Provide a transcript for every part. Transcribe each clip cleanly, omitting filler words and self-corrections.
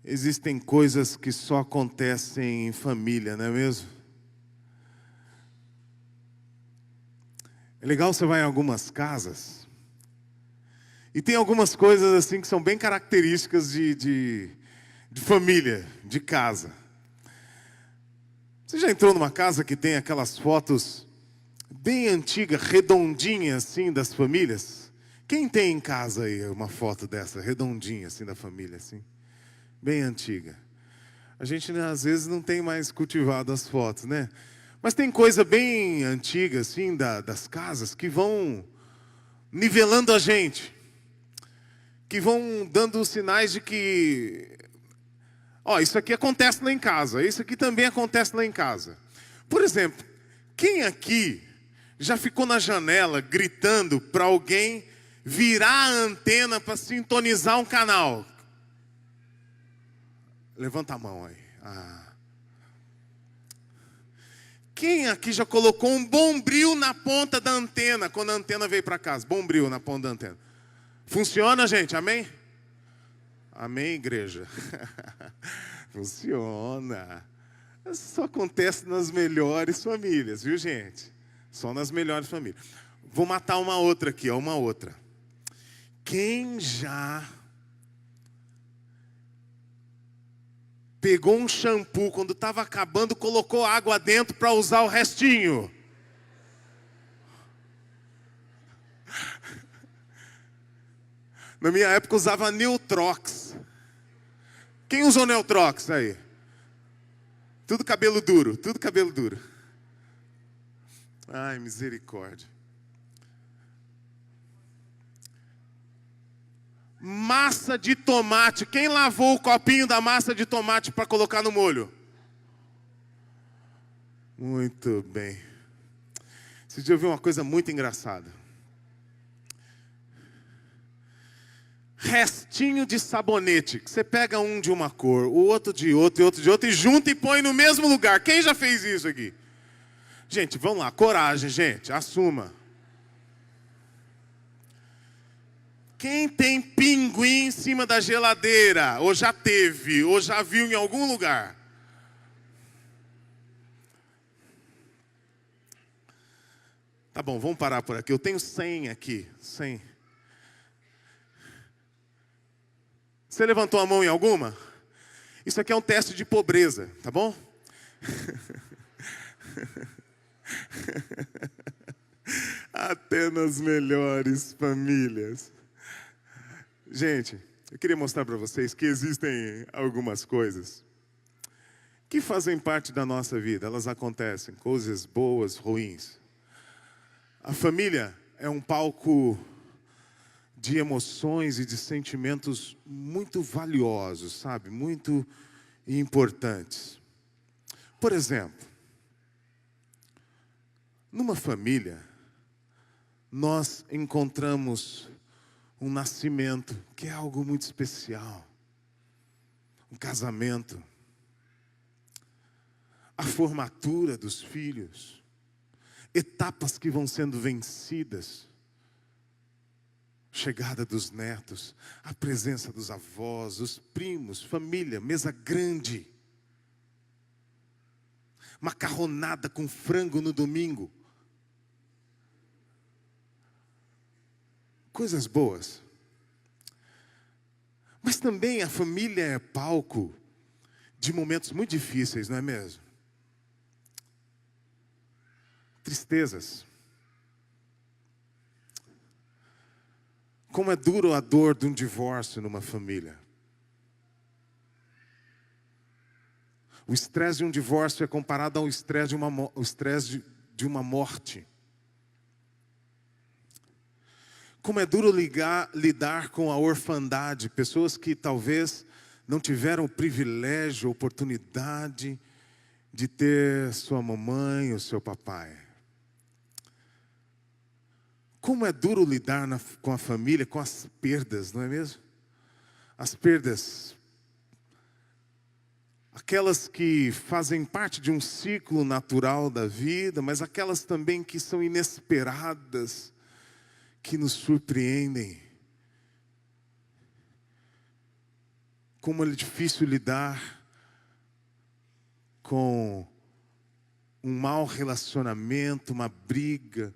Existem coisas que só acontecem em família, não é mesmo? É legal, você vai em algumas casas e tem algumas coisas assim que são bem características de família, de casa. Você já entrou numa casa que tem aquelas fotos bem antigas, redondinhas assim, das famílias? Quem tem em casa aí uma foto dessa, redondinha assim, da família assim? Bem antiga. A gente às vezes não tem mais cultivado as fotos, né? Mas tem coisa bem antiga assim das casas que vão nivelando a gente, que vão dando sinais de que, ó, isso aqui acontece lá em casa, isso aqui também acontece lá em casa. Por exemplo, quem aqui já ficou na janela gritando para alguém virar a antena para sintonizar um canal? Levanta a mão aí. Quem aqui já colocou um bombril na ponta da antena quando a antena veio para casa? Bombril na ponta da antena. Funciona, gente? Amém? Amém, igreja? Funciona. Isso só acontece nas melhores famílias, viu, gente? Só nas melhores famílias. Vou matar uma outra aqui, ó, uma outra. Quem já pegou um shampoo quando estava acabando, colocou água dentro para usar o restinho? Na minha época usava Neutrox. Quem usou Neutrox aí? Tudo cabelo duro, tudo cabelo duro. Ai, misericórdia. Massa de tomate. Quem lavou o copinho da massa de tomate para colocar no molho? Muito bem. Esse dia eu vi uma coisa muito engraçada. Restinho de sabonete. Que você pega um de uma cor, o outro de outro, e outro de outro, e junta e põe no mesmo lugar. Quem já fez isso aqui? Gente, vamos lá. Coragem, gente. Assuma. Quem tem pinguim em cima da geladeira? Ou já teve, ou já viu em algum lugar? Tá bom, vamos parar por aqui. Eu tenho 100 aqui. 100. Você levantou a mão em alguma? Isso aqui é um teste de pobreza, tá bom? Até nas melhores famílias. Gente, eu queria mostrar para vocês que existem algumas coisas que fazem parte da nossa vida. Elas acontecem, coisas boas, ruins. A família é um palco de emoções e de sentimentos muito valiosos, sabe? Muito importantes. Por exemplo, numa família, nós encontramos um nascimento, que é algo muito especial. Um casamento. A formatura dos filhos. Etapas que vão sendo vencidas. Chegada dos netos. A presença dos avós, os primos, família, mesa grande. Macarronada com frango no domingo. Coisas boas. Mas também a família é palco de momentos muito difíceis, não é mesmo? Tristezas. Como é duro a dor de um divórcio numa família. O estresse de um divórcio é comparado ao estresse de uma morte. Como é duro lidar com a orfandade, pessoas que talvez não tiveram o privilégio, a oportunidade de ter sua mamãe ou seu papai. Como é duro lidar com a família, com as perdas, não é mesmo? As perdas, aquelas que fazem parte de um ciclo natural da vida, mas aquelas também que são inesperadas, que nos surpreendem, como é difícil lidar com um mau relacionamento, uma briga,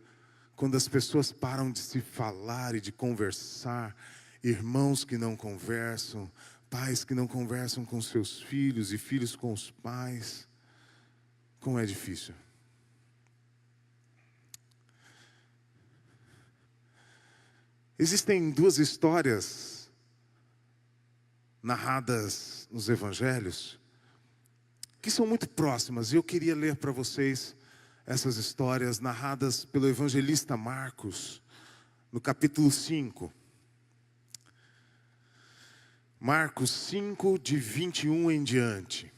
quando as pessoas param de se falar e de conversar, irmãos que não conversam, pais que não conversam com seus filhos e filhos com os pais. Como é difícil. Existem duas histórias narradas nos evangelhos que são muito próximas, e eu queria ler para vocês essas histórias narradas pelo evangelista Marcos, no capítulo 5. Marcos 5, de 21 em diante.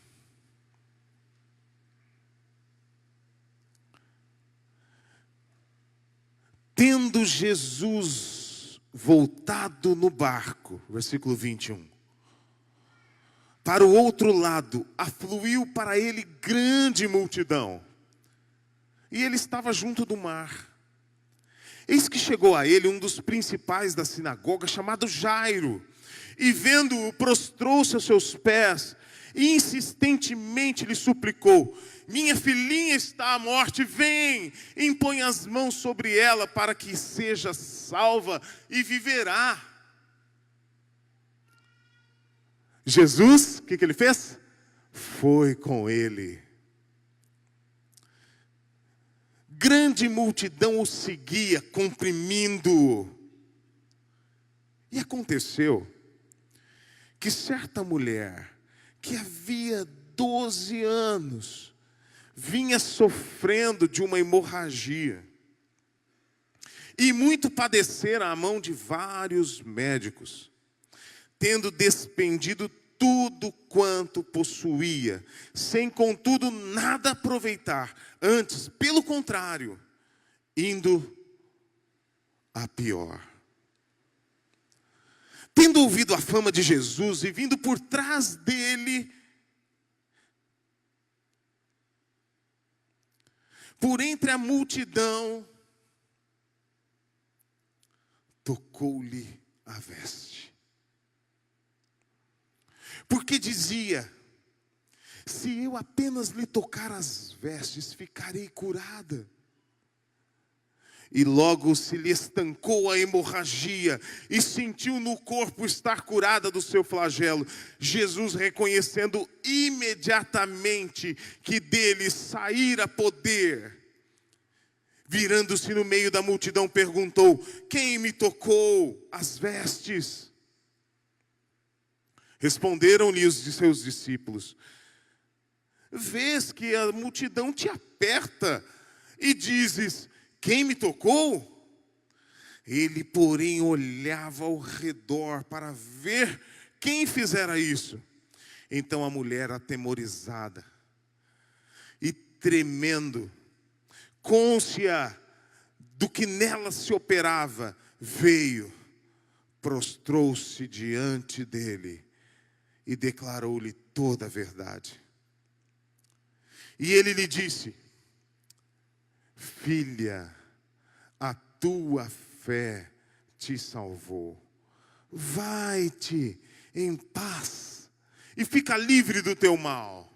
Tendo Jesus voltado no barco, versículo 21, para o outro lado, afluiu para ele grande multidão, e ele estava junto do mar. Eis que chegou a ele um dos principais da sinagoga, chamado Jairo, e vendo-o, prostrou-se aos seus pés, e insistentemente lhe suplicou: minha filhinha está à morte, vem, impõe as mãos sobre ela para que seja salva e viverá. Jesus, o que ele fez? Foi com ele. Grande multidão o seguia, comprimindo-o. E aconteceu que certa mulher, que havia 12 anos, vinha sofrendo de uma hemorragia, e muito padecera à mão de vários médicos, tendo despendido tudo quanto possuía, sem contudo nada aproveitar, antes, pelo contrário, indo a pior. Tendo ouvido a fama de Jesus e vindo por trás dele, por entre a multidão, tocou-lhe a veste. Porque dizia: se eu apenas lhe tocar as vestes, ficarei curada. E logo se lhe estancou a hemorragia, e sentiu no corpo estar curada do seu flagelo. Jesus, reconhecendo imediatamente que dele saíra poder, virando-se no meio da multidão, perguntou: quem me tocou as vestes? Responderam-lhe os de seus discípulos: vês que a multidão te aperta e dizes: quem me tocou? Ele, porém, olhava ao redor para ver quem fizera isso. Então a mulher, atemorizada e tremendo, cônscia do que nela se operava, veio, prostrou-se diante dele e declarou-lhe toda a verdade. E ele lhe disse: filha, a tua fé te salvou. Vai-te em paz e fica livre do teu mal.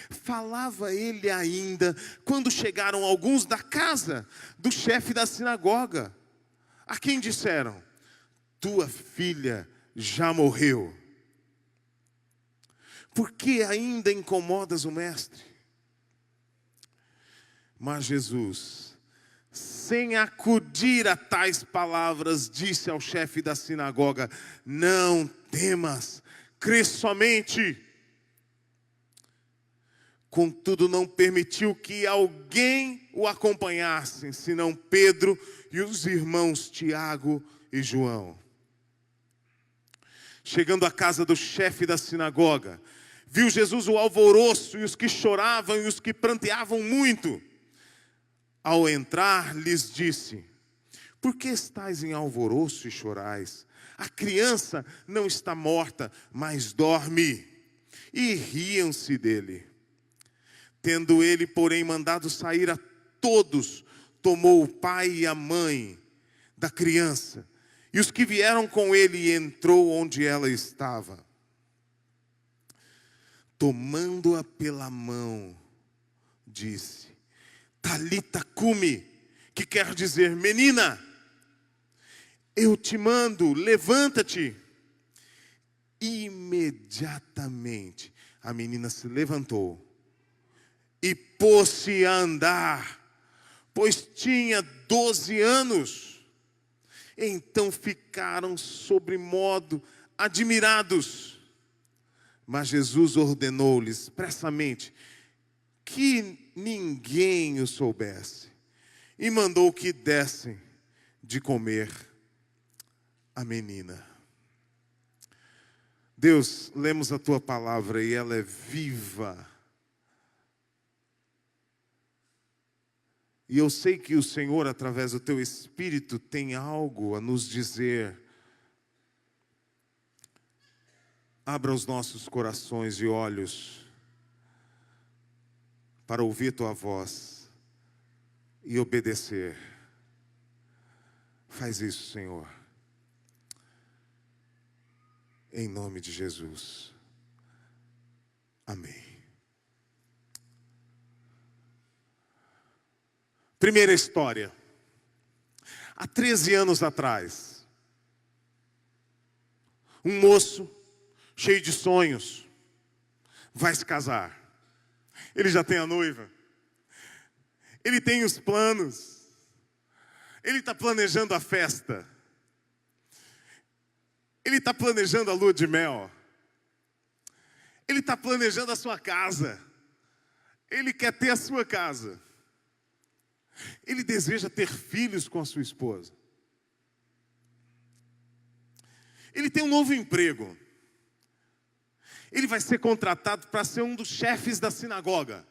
Falava ele ainda quando chegaram alguns da casa do chefe da sinagoga, a quem disseram: tua filha já morreu. Por que ainda incomodas o mestre? Mas Jesus, sem acudir a tais palavras, disse ao chefe da sinagoga: não temas, crê somente. Contudo, não permitiu que alguém o acompanhasse, senão Pedro e os irmãos Tiago e João. Chegando à casa do chefe da sinagoga, viu Jesus o alvoroço e os que choravam e os que pranteavam muito. Ao entrar, lhes disse: por que estáis em alvoroço e chorais? A criança não está morta, mas dorme. E riam-se dele. Tendo ele, porém, mandado sair a todos, tomou o pai e a mãe da criança e os que vieram com ele, e entrou onde ela estava. tomando-a pela mão, disse: Talita cumi, que quer dizer: menina, eu te mando, levanta-te. Imediatamente a menina se levantou e pôs-se a andar, pois tinha 12 anos. Então ficaram sobremodo admirados. Mas Jesus ordenou-lhes expressamente que ninguém o soubesse, e mandou que dessem de comer a menina. Deus, lemos a tua palavra e ela é viva. E eu sei que o Senhor, através do teu Espírito, tem algo a nos dizer. Abra os nossos corações e olhos para ouvir tua voz e obedecer. Faz isso, Senhor. Em nome de Jesus. Amém. Primeira história. Há 13 anos atrás, um moço cheio de sonhos vai se casar. Ele já tem a noiva. Ele tem os planos. Ele está planejando a festa. Ele está planejando a lua de mel. Ele está planejando a sua casa. Ele quer ter a sua casa. Ele deseja ter filhos com a sua esposa. Ele tem um novo emprego. Ele vai ser contratado para ser um dos chefes da sinagoga.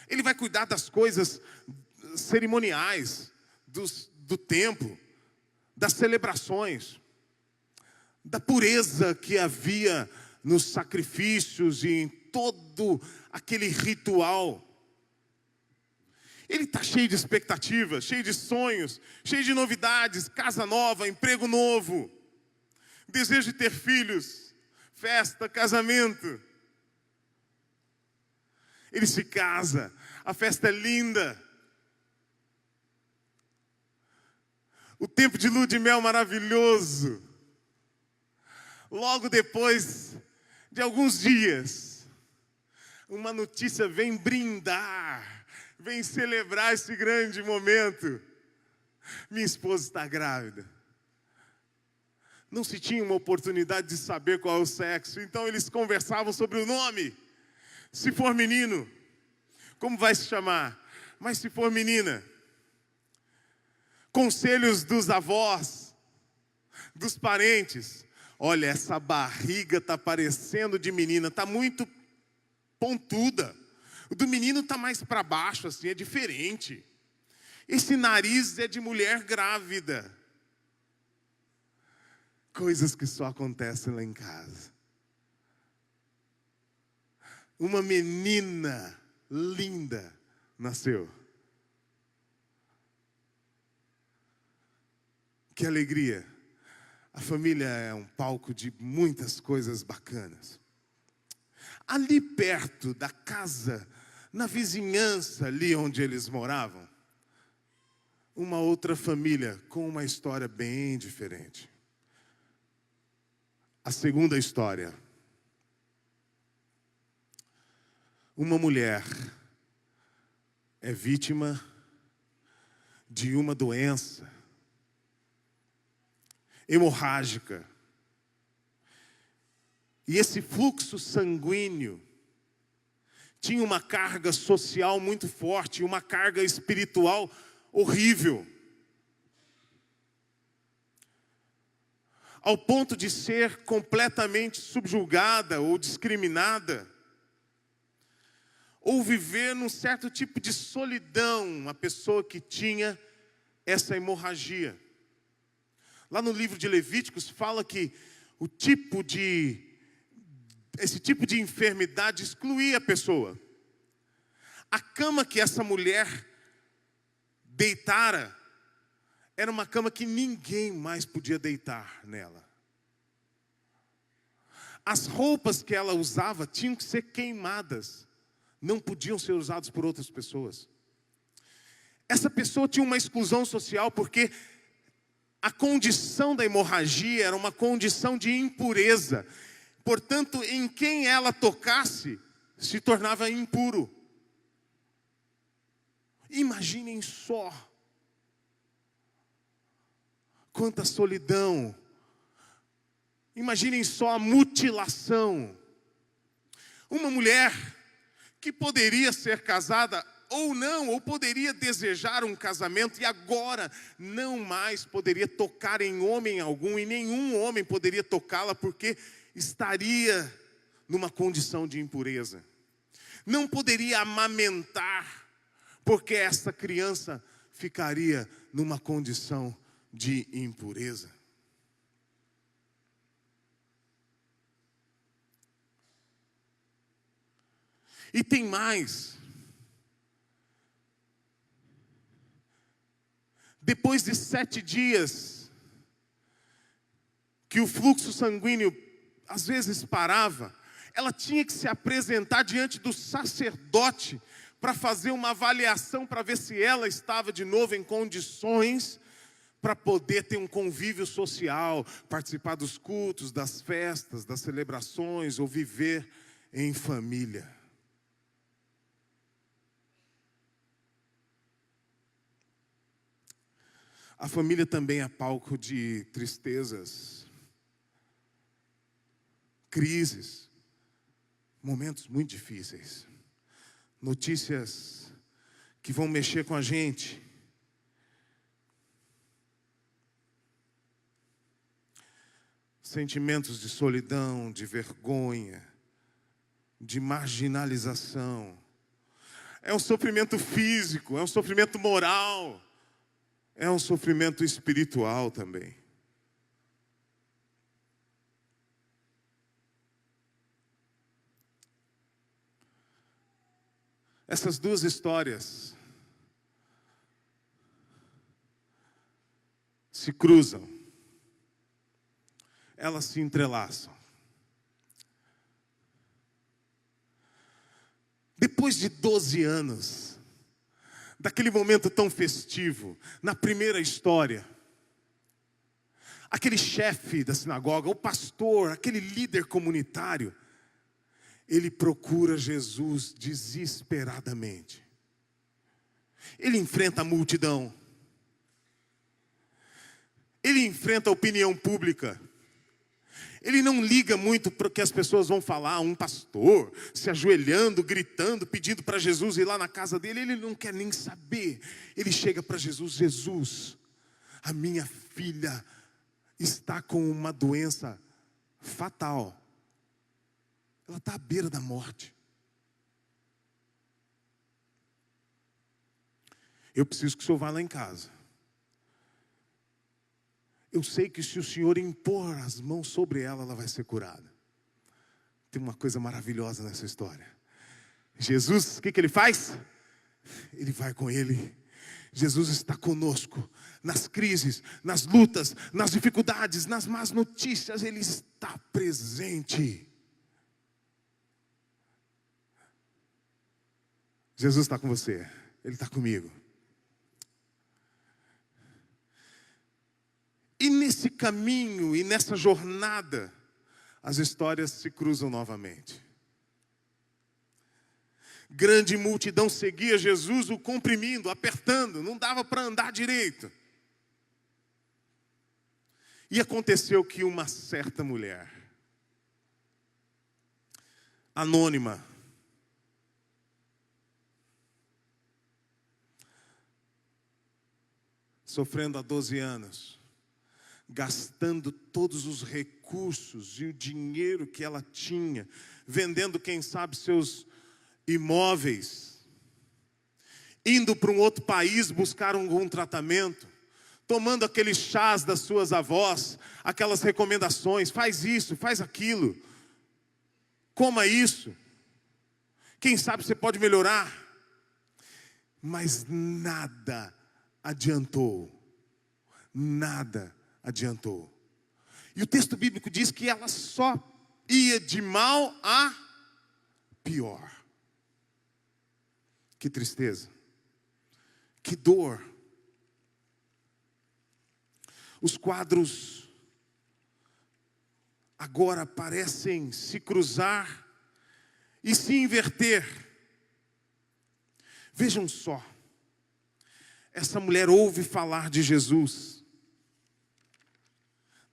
Ele vai cuidar das coisas cerimoniais do templo, das celebrações, da pureza que havia nos sacrifícios e em todo aquele ritual. Ele está cheio de expectativas, cheio de sonhos, cheio de novidades, casa nova, emprego novo, desejo de ter filhos, festa, casamento. Ele se casa, a festa é linda. O tempo de lua de mel maravilhoso. Logo depois de alguns dias, uma notícia vem brindar, vem celebrar esse grande momento. Minha esposa está grávida. Não se tinha uma oportunidade de saber qual é o sexo, então eles conversavam sobre o nome. Se for menino, como vai se chamar? Mas se for menina, conselhos dos avós, dos parentes. Olha, essa barriga está parecendo de menina, está muito pontuda. O do menino está mais para baixo, assim, é diferente. Esse nariz é de mulher grávida. Coisas que só acontecem lá em casa. Uma menina linda nasceu. Que alegria. A família é um palco de muitas coisas bacanas. Ali perto da casa, na vizinhança ali onde eles moravam, uma outra família com uma história bem diferente. A segunda história. Uma mulher é vítima de uma doença hemorrágica. E esse fluxo sanguíneo tinha uma carga social muito forte, uma carga espiritual horrível. Ao ponto de ser completamente subjugada ou discriminada. Ou viver num certo tipo de solidão, a pessoa que tinha essa hemorragia. Lá no livro de Levíticos fala que esse tipo de enfermidade excluía a pessoa. A cama que essa mulher deitara era uma cama que ninguém mais podia deitar nela. As roupas que ela usava tinham que ser queimadas. Não podiam ser usadas por outras pessoas. Essa pessoa tinha uma exclusão social porque a condição da hemorragia era uma condição de impureza. Portanto, em quem ela tocasse, se tornava impuro. Imaginem só quanta solidão. Imaginem só a mutilação. Uma mulher que poderia ser casada ou não, ou poderia desejar um casamento e agora não mais poderia tocar em homem algum, e nenhum homem poderia tocá-la porque estaria numa condição de impureza. Não poderia amamentar, porque essa criança ficaria numa condição de impureza. E tem mais. Depois de 7 dias, que o fluxo sanguíneo às vezes parava, ela tinha que se apresentar diante do sacerdote para fazer uma avaliação para ver se ela estava de novo em condições para poder ter um convívio social, participar dos cultos, das festas, das celebrações ou viver em família. A família também é palco de tristezas, crises, momentos muito difíceis, notícias que vão mexer com a gente. Sentimentos de solidão, de vergonha, de marginalização. É um sofrimento físico, é um sofrimento moral. É um sofrimento espiritual também. Essas duas histórias se cruzam. Elas se entrelaçam. Depois de 12 anos, daquele momento tão festivo, na primeira história, aquele chefe da sinagoga, o pastor, aquele líder comunitário, ele procura Jesus desesperadamente. Ele enfrenta a multidão. Ele enfrenta a opinião pública. Ele não liga muito para o que as pessoas vão falar. Um pastor se ajoelhando, gritando, pedindo para Jesus ir lá na casa dele. Ele não quer nem saber. Ele chega para Jesus: Jesus, a minha filha está com uma doença fatal. Ela está à beira da morte. Eu preciso que o senhor vá lá em casa. Eu sei que se o Senhor impor as mãos sobre ela, ela vai ser curada. Tem uma coisa maravilhosa nessa história. Jesus, o que ele faz? Ele vai com ele. Jesus está conosco nas crises, nas lutas, nas dificuldades, nas más notícias. Ele está presente. Jesus está com você. Ele está comigo. E nesse caminho e nessa jornada, as histórias se cruzam novamente. Grande multidão seguia Jesus, o comprimindo, apertando, não dava para andar direito. E aconteceu que uma certa mulher, anônima, sofrendo há 12 anos, gastando todos os recursos e o dinheiro que ela tinha, vendendo, quem sabe, seus imóveis, indo para um outro país buscar um tratamento, tomando aqueles chás das suas avós, aquelas recomendações: faz isso, faz aquilo, coma isso, quem sabe você pode melhorar. Mas nada adiantou, nada adiantou. E o texto bíblico diz que ela só ia de mal a pior. Que tristeza, que dor. Os quadros agora parecem se cruzar e se inverter. Vejam só, essa mulher ouve falar de Jesus,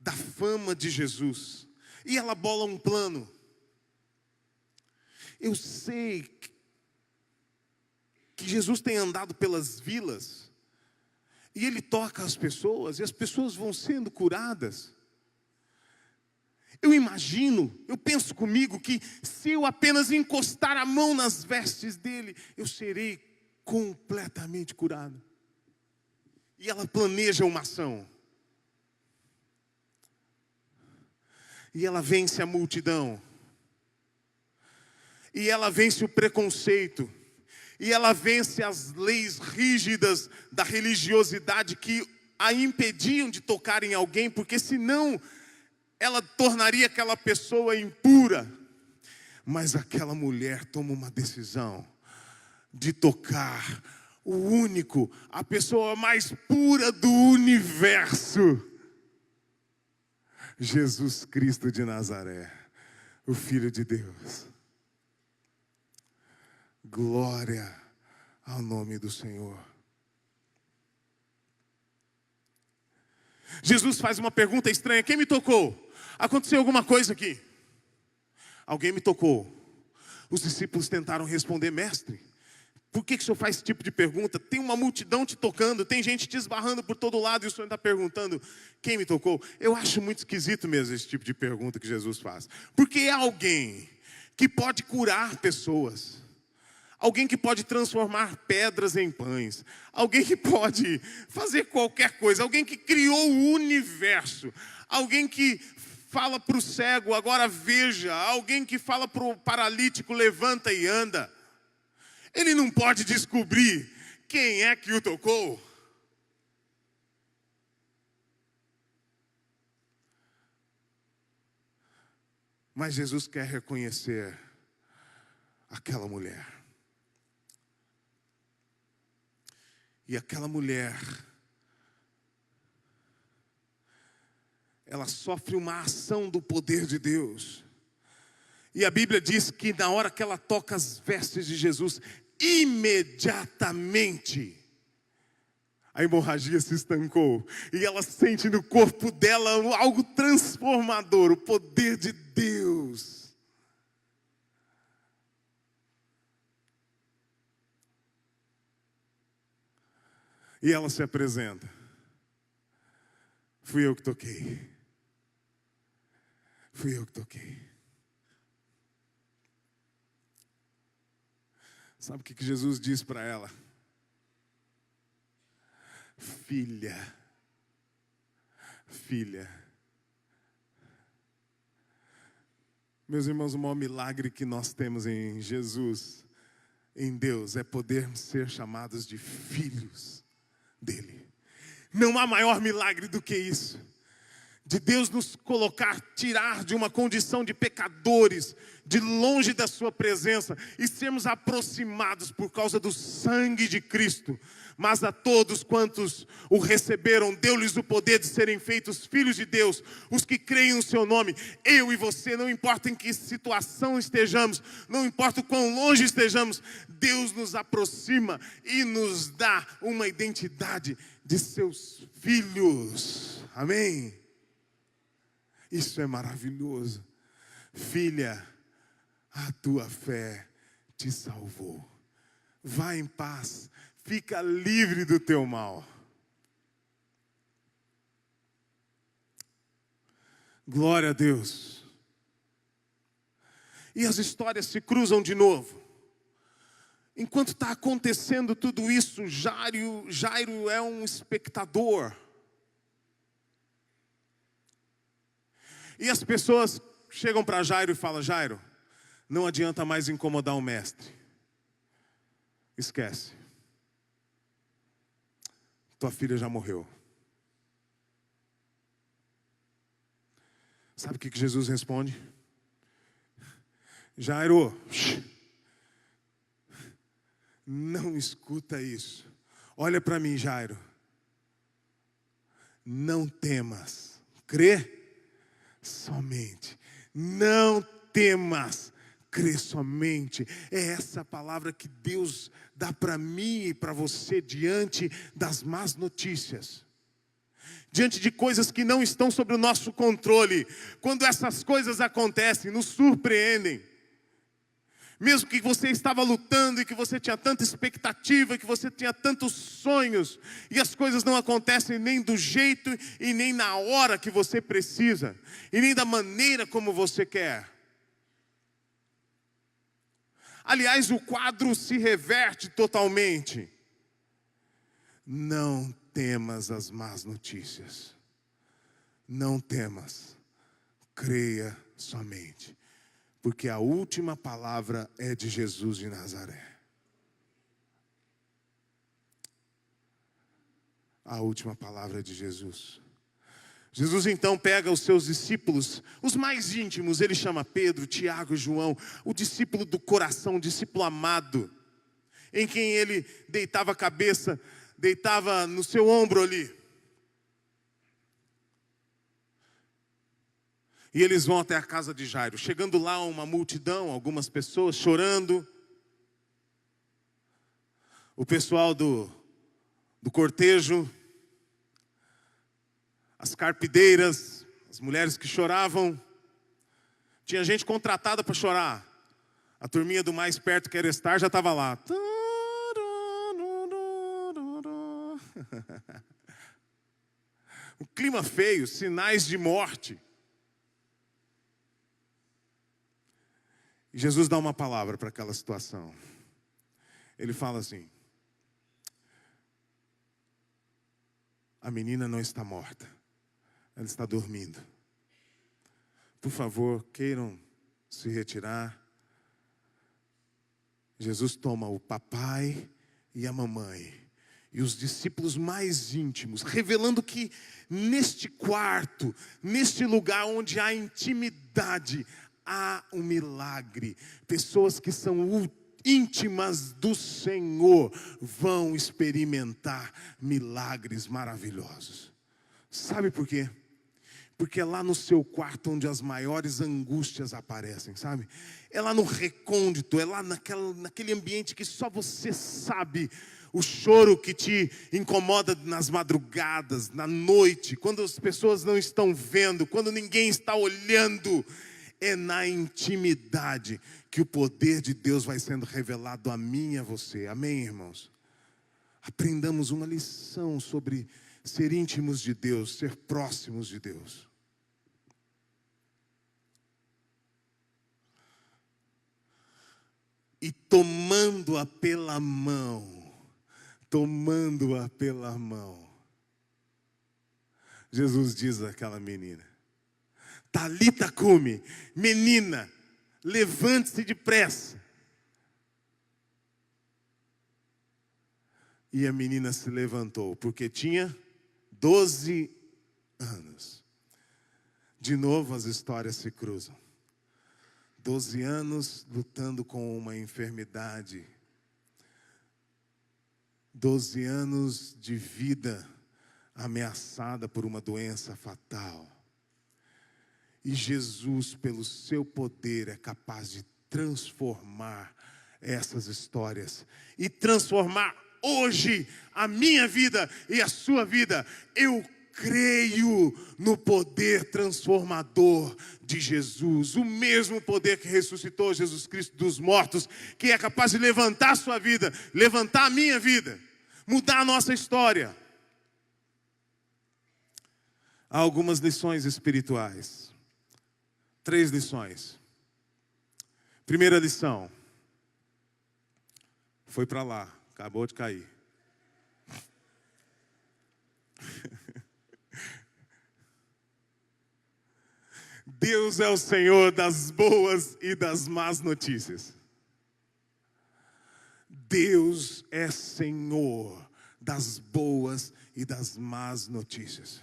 da fama de Jesus, e ela bola um plano. Eu sei que Jesus tem andado pelas vilas, e Ele toca as pessoas, e as pessoas vão sendo curadas. Eu imagino, eu penso comigo que se eu apenas encostar a mão nas vestes dele, eu serei completamente curado. E ela planeja uma ação. E ela vence a multidão. E ela vence o preconceito. E ela vence as leis rígidas da religiosidade que a impediam de tocar em alguém, porque senão ela tornaria aquela pessoa impura. Mas aquela mulher toma uma decisão de tocar o único, a pessoa mais pura do universo, Jesus Cristo de Nazaré, o Filho de Deus. Glória ao nome do Senhor. Jesus faz uma pergunta estranha: quem me tocou? Aconteceu alguma coisa aqui? Alguém me tocou. Os discípulos tentaram responder: mestre, por que o senhor faz esse tipo de pergunta? Tem uma multidão te tocando, tem gente te esbarrando por todo lado e o senhor está perguntando quem me tocou? Eu acho muito esquisito mesmo esse tipo de pergunta que Jesus faz. Porque é alguém que pode curar pessoas, alguém que pode transformar pedras em pães, alguém que pode fazer qualquer coisa, alguém que criou o universo, alguém que fala para o cego, agora veja, alguém que fala para o paralítico, levanta e anda. Ele não pode descobrir quem é que o tocou. Mas Jesus quer reconhecer aquela mulher. E aquela mulher, ela sofre uma ação do poder de Deus. E a Bíblia diz que na hora que ela toca as vestes de Jesus, imediatamente a hemorragia se estancou. E ela sente no corpo dela algo transformador, o poder de Deus. E ela se apresenta: fui eu que toquei. Fui eu que toquei. Sabe o que Jesus diz para ela? Filha, filha. Meus irmãos, o maior milagre que nós temos em Jesus, em Deus, é poder ser chamados de filhos dele. Não há maior milagre do que isso. De Deus nos colocar, tirar de uma condição de pecadores, de longe da sua presença, e sermos aproximados por causa do sangue de Cristo. Mas a todos quantos o receberam, deu-lhes o poder de serem feitos filhos de Deus, os que creem no seu nome. Eu e você, não importa em que situação estejamos, não importa o quão longe estejamos, Deus nos aproxima e nos dá uma identidade de seus filhos. Amém? Isso é maravilhoso. Filha, a tua fé te salvou. Vá em paz, fica livre do teu mal. Glória a Deus. E as histórias se cruzam de novo. Enquanto está acontecendo tudo isso, Jairo é um espectador. E as pessoas chegam para Jairo e falam: Jairo, não adianta mais incomodar o mestre. Esquece. Tua filha já morreu. Sabe o que Jesus responde? Jairo, não escuta isso. Olha para mim, Jairo. Não temas, crê somente. Não temas, crê somente. É essa palavra que Deus dá para mim e para você diante das más notícias. Diante de coisas que não estão sob o nosso controle. Quando essas coisas acontecem, nos surpreendem. Mesmo que você estava lutando e que você tinha tanta expectativa, que você tinha tantos sonhos, e as coisas não acontecem nem do jeito e nem na hora que você precisa, e nem da maneira como você quer. Aliás, o quadro se reverte totalmente. Não temas as más notícias. Não temas. Creia somente. Porque a última palavra é de Jesus de Nazaré. A última palavra é de Jesus. Jesus então pega os seus discípulos, os mais íntimos, ele chama Pedro, Tiago e João, o discípulo do coração, o discípulo amado, em quem ele deitava a cabeça, deitava no seu ombro ali. E eles vão até a casa de Jairo. Chegando lá, uma multidão, algumas pessoas chorando. O pessoal do cortejo, as carpideiras, as mulheres que choravam. Tinha gente contratada para chorar. A turminha do mais perto que era estar já estava lá. O clima feio, sinais de morte. E Jesus dá uma palavra para aquela situação. Ele fala assim: a menina não está morta, ela está dormindo. Por favor, queiram se retirar. Jesus toma o papai e a mamãe e os discípulos mais íntimos, revelando que neste quarto, neste lugar onde há intimidade, há um milagre. Pessoas que são íntimas do Senhor vão experimentar milagres maravilhosos. Sabe por quê? Porque é lá no seu quarto onde as maiores angústias aparecem, sabe? É lá no recôndito, é lá naquele ambiente que só você sabe. O choro que te incomoda nas madrugadas, na noite, quando as pessoas não estão vendo, quando ninguém está olhando. É na intimidade que o poder de Deus vai sendo revelado a mim e a você. Amém, irmãos? Aprendamos uma lição sobre ser íntimos de Deus, ser próximos de Deus. E tomando-a pela mão, Jesus diz àquela menina: Talita cumi, menina, levante-se depressa. E a menina se levantou, porque tinha 12 anos. De novo as histórias se cruzam. 12 anos lutando com uma enfermidade. 12 anos de vida ameaçada por uma doença fatal. E Jesus, pelo seu poder, é capaz de transformar essas histórias. E transformar hoje a minha vida e a sua vida. Eu creio no poder transformador de Jesus. O mesmo poder que ressuscitou Jesus Cristo dos mortos. Que é capaz de levantar a sua vida, levantar a minha vida. Mudar a nossa história. Há algumas lições espirituais. 3 lições. Primeira lição. Foi para lá, acabou de cair. Deus é o Senhor das boas e das más notícias. Deus é Senhor das boas e das más notícias.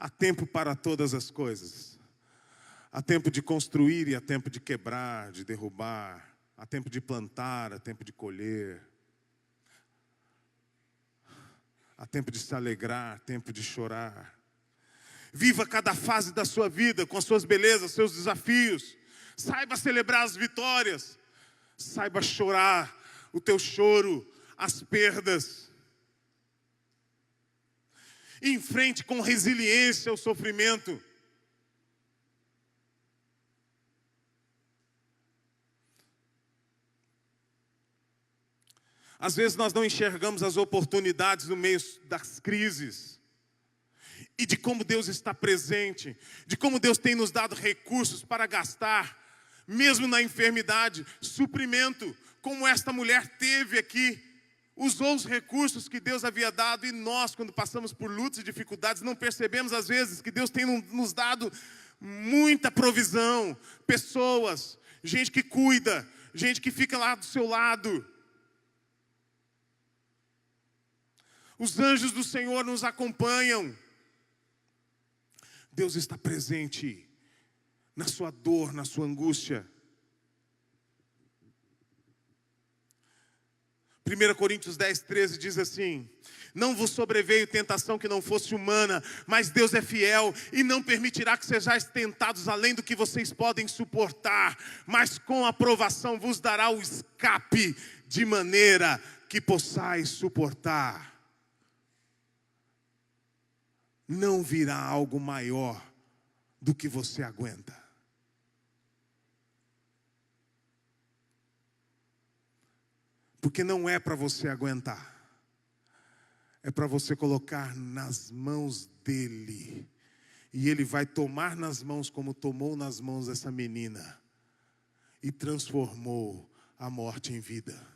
Há tempo para todas as coisas. Há tempo de construir e há tempo de quebrar, de derrubar. Há tempo de plantar, há tempo de colher. Há tempo de se alegrar, tempo de chorar. Viva cada fase da sua vida com as suas belezas, seus desafios. Saiba celebrar as vitórias. Saiba chorar o teu choro, as perdas. Enfrente com resiliência o sofrimento. Às vezes nós não enxergamos as oportunidades no meio das crises. E de como Deus está presente. De como Deus tem nos dado recursos para gastar. Mesmo na enfermidade, suprimento. Como esta mulher teve aqui. Usou os recursos que Deus havia dado. E nós, quando passamos por lutas e dificuldades, não percebemos às vezes que Deus tem nos dado muita provisão. Pessoas, gente que cuida. Gente que fica lá do seu lado. Os anjos do Senhor nos acompanham. Deus está presente na sua dor, na sua angústia. 1 Coríntios 10, 13 diz assim: não vos sobreveio tentação que não fosse humana, mas Deus é fiel e não permitirá que sejais tentados além do que vocês podem suportar, mas com aprovação vos dará o escape de maneira que possais suportar. Não virá algo maior do que você aguenta. Porque não é para você aguentar. É para você colocar nas mãos dele. E ele vai tomar nas mãos como tomou nas mãos dessa menina. E transformou a morte em vida.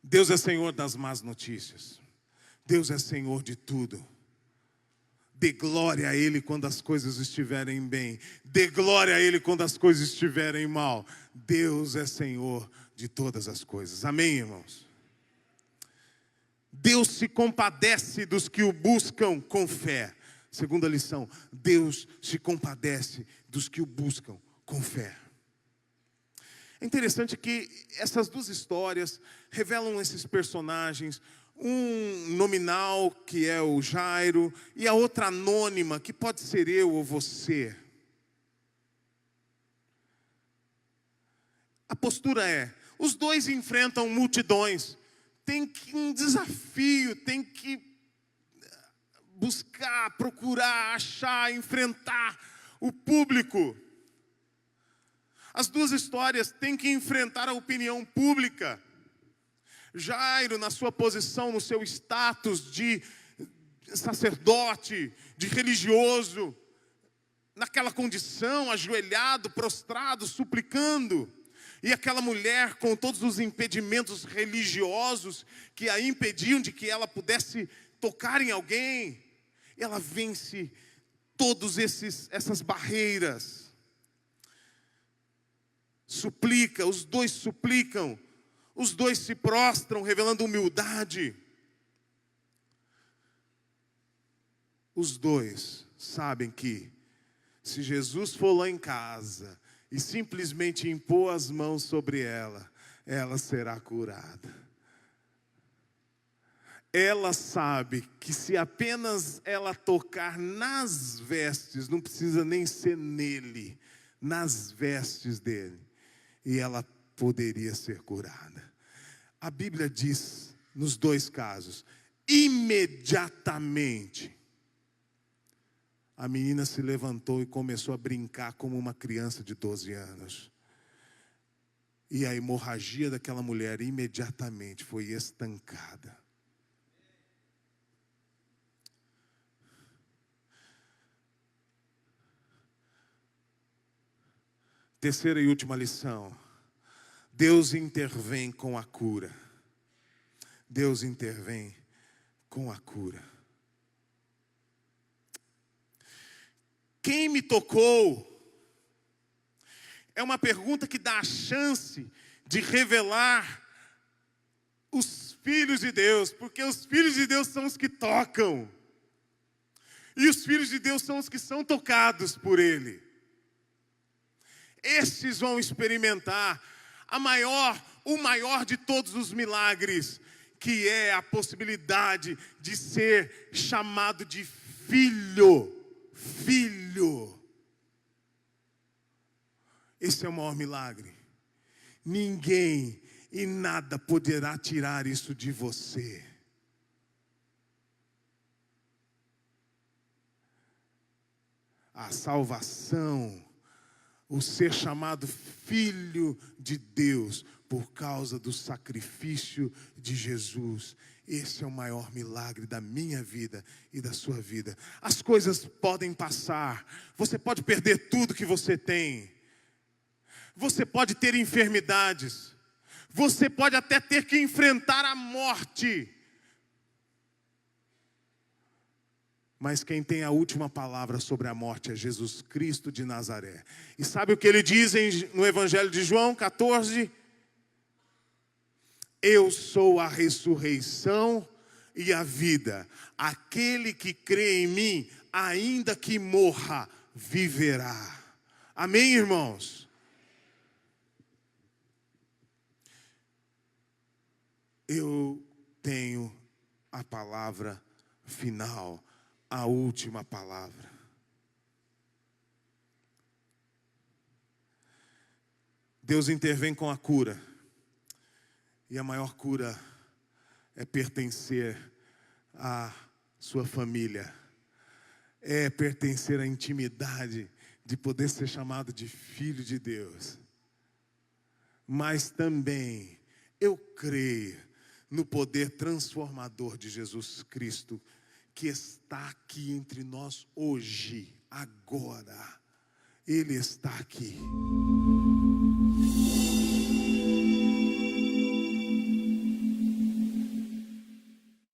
Deus é Senhor das más notícias. Deus é Senhor de tudo. Dê glória a Ele quando as coisas estiverem bem. Dê glória a Ele quando as coisas estiverem mal. Deus é Senhor de todas as coisas. Amém, irmãos? Deus se compadece dos que o buscam com fé. Segunda lição, Deus se compadece dos que o buscam com fé. É interessante que essas duas histórias revelam esses personagens. Um nominal, que é o Jairo, e a outra anônima, que pode ser eu ou você. A postura é, os dois enfrentam multidões. Tem que um desafio, tem que buscar, procurar, achar, enfrentar o público. As duas histórias têm que enfrentar a opinião pública. Jairo, na sua posição, no seu status de sacerdote, de religioso, naquela condição, ajoelhado, prostrado, suplicando. E aquela mulher com todos os impedimentos religiosos que a impediam de que ela pudesse tocar em alguém. Ela vence todas essas barreiras. Suplica, os dois suplicam. Os dois se prostram, revelando humildade. Os dois sabem que, se Jesus for lá em casa e simplesmente impor as mãos sobre ela, ela será curada. Ela sabe que se apenas ela tocar nas vestes, não precisa nem ser nele, nas vestes dele, e ela poderia ser curada. A Bíblia diz, nos dois casos, imediatamente, a menina se levantou e começou a brincar como uma criança de 12 anos. E a hemorragia daquela mulher imediatamente foi estancada. Terceira e última lição. Deus intervém com a cura. Deus intervém com a cura. Quem me tocou? É uma pergunta que dá a chance de revelar os filhos de Deus, porque os filhos de Deus são os que tocam. E os filhos de Deus são os que são tocados por Ele. Estes vão experimentar o maior de todos os milagres, que é a possibilidade de ser chamado de filho. Filho. Esse é o maior milagre. Ninguém e nada poderá tirar isso de você. A salvação, o ser chamado filho de Deus por causa do sacrifício de Jesus. Esse é o maior milagre da minha vida e da sua vida. As coisas podem passar. Você pode perder tudo que você tem. Você pode ter enfermidades. Você pode até ter que enfrentar a morte. Mas quem tem a última palavra sobre a morte é Jesus Cristo de Nazaré. E sabe o que ele diz no Evangelho de João 14? Eu sou a ressurreição e a vida. Aquele que crê em mim, ainda que morra, viverá. Amém, irmãos? Eu tenho a palavra final, a última palavra. Deus intervém com a cura. E a maior cura é pertencer à sua família. É pertencer à intimidade de poder ser chamado de filho de Deus. Mas também eu creio no poder transformador de Jesus Cristo, que está aqui entre nós hoje, agora. Ele está aqui.